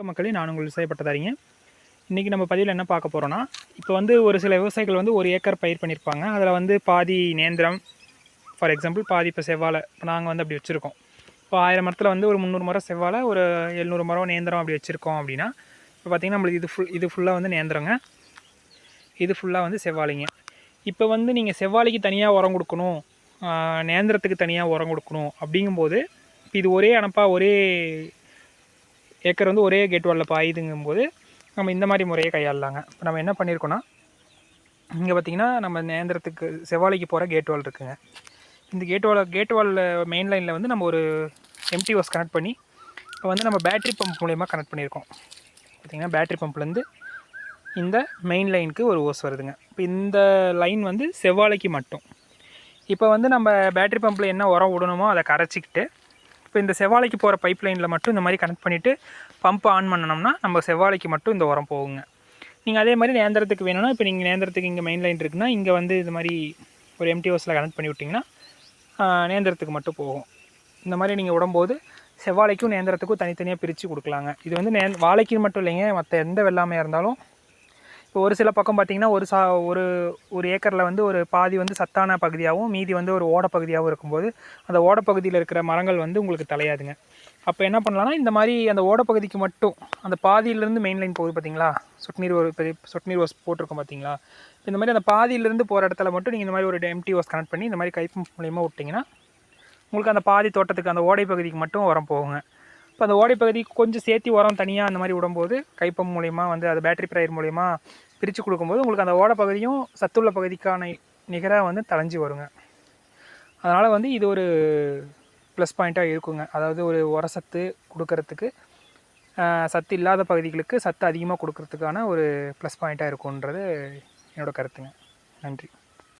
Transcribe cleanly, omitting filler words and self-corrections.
மக்களே, நான் உங்கள் விவசாய பட்டதாரிங்க. இன்றைக்கி நம்ம பதிவில் என்ன பார்க்க போகிறோன்னா, இப்போ வந்து ஒரு சில விவசாயிகள் வந்து 1 ஏக்கர் பயிர் பண்ணியிருப்பாங்க. அதில் வந்து பாதி நேந்திரம், ஃபார் எக்ஸாம்பிள் பாதி இப்போ செவ்வாழை. இப்போ நாங்கள் வந்து அப்படி வச்சுருக்கோம். இப்போ 1000 மரத்தில் வந்து ஒரு 300 மரம் செவ்வாழை, ஒரு 700 மரம் நேந்திரம் அப்படி வச்சுருக்கோம் அப்படின்னா, இப்போ பார்த்திங்கன்னா நம்மளுக்கு இது ஃபுல்லாக வந்து நேந்திரங்க, இது ஃபுல்லாக வந்து செவ்வாழைங்க. இப்போ வந்து நீங்கள் செவ்வாழைக்கு தனியாக உரம் கொடுக்கணும், நேந்திரத்துக்கு தனியாக உரம் கொடுக்கணும் அப்படிங்கும்போது, இப்போ இது ஒரே அணப்பாக ஒரே ஏக்கர் வந்து ஒரே கேட் வாலில் பாயுதுங்கும்போது நம்ம இந்த மாதிரி முறையை கையாளலாங்க. இப்போ நம்ம என்ன பண்ணியிருக்கோன்னா, இங்கே பார்த்திங்கன்னா நம்ம நேந்திரத்துக்கு செவ்வாழைக்கு போகிற கேட் வால் இருக்குங்க. இந்த கேட் வாலில் மெயின் லைனில் வந்து நம்ம ஒரு எம்டி ஹோஸ் கனெக்ட் பண்ணி இப்போ வந்து நம்ம பேட்ரி பம்ப் மூலயமா கனெக்ட் பண்ணியிருக்கோம். பார்த்திங்கன்னா பேட்ரி பம்ப்லேருந்து இந்த மெயின் லைனுக்கு ஒரு ஹோஸ் வருதுங்க. இப்போ இந்த லைன் வந்து செவ்வாழைக்கு மட்டும். இப்போ வந்து நம்ம பேட்ரி பம்பில் என்ன உரம் விடணுமோ அதை கரைச்சிக்கிட்டு, இப்போ இந்த செவ்வாழைக்கு போகிற பைப் லைனில் மட்டும் இந்த மாதிரி கனெக்ட் பண்ணிவிட்டு பம்பை ஆன் பண்ணணும்னா நம்ம செவ்வாழைக்கு மட்டும் இந்த உரம் போகுங்க. நீங்கள் அதே மாதிரி நேந்திரத்துக்கு வேணும்னா, இப்போ நீங்கள் நேந்திரத்துக்கு இங்கே மெயின் லைன் இருக்குன்னா, இங்கே வந்து இது மாதிரி ஒரு எம்டி ஹவுஸில் கனெக்ட் பண்ணி விட்டிங்கன்னா நேந்திரத்துக்கு மட்டும் போகும். இந்த மாதிரி நீங்கள் விடும்போது செவ்வாழைக்கும் நேந்திரத்துக்கும் தனித்தனியாக பிரித்து கொடுக்கலாங்க. இது வந்து வாழைக்கு மட்டும் இல்லைங்க, மற்ற எந்த வெள்ளாமையாக இருந்தாலும். இப்போ ஒரு சில பக்கம் பார்த்திங்கன்னா ஒரு ஏக்கரில் வந்து ஒரு பாதி வந்து சத்தான பகுதியாகவும் மீதி வந்து ஒரு ஓடப்பகுதியாகவும் இருக்கும்போது அந்த ஓடப்பகுதியில் இருக்கிற மரங்கள் வந்து உங்களுக்கு தலையாதுங்க. அப்போ என்ன பண்ணலான்னா, இந்த மாதிரி அந்த ஓடப்பகுதிக்கு மட்டும் அந்த பாதியிலேருந்து மெயின் லைன் போகுது பார்த்திங்களா, சொட்டு நீர் ஹோஸ் போட்டிருக்கோம் பார்த்திங்களா, இந்த மாதிரி அந்த பாதியிலேருந்து போகிற இடத்துல மட்டும் நீங்கள் இந்த மாதிரி ஒரு எம்டி ஹோஸ் கனெக்ட் பண்ணி இந்த மாதிரி கைப்பு மூலியமாக விட்டிங்கன்னா உங்களுக்கு அந்த பாதி தோட்டத்துக்கு அந்த ஓடை பகுதிக்கு மட்டும் உரம் போகுங்க. இப்போ அந்த ஓடை பகுதிக்கு கொஞ்சம் சேர்த்தி உரம் தனியாக அந்த மாதிரி விடும்போது கைப்பம் மூலிமா வந்து அது பேட்டரி ப்ரையர் மூலிமா பிரித்து கொடுக்கும்போது உங்களுக்கு அந்த ஓடை பகுதியும் சத்துள்ள பகுதிக்கான நிகராக வந்து தளைஞ்சி வருங்க. அதனால் வந்து இது ஒரு ப்ளஸ் பாயிண்ட்டாக இருக்குங்க. அதாவது ஒரு உர சத்து கொடுக்கறதுக்கு, சத்து இல்லாத பகுதிகளுக்கு சத்து அதிகமாக கொடுக்கறதுக்கான ஒரு ப்ளஸ் பாயிண்ட்டாக இருக்குன்றது என்னோடய கருத்துங்க. நன்றி.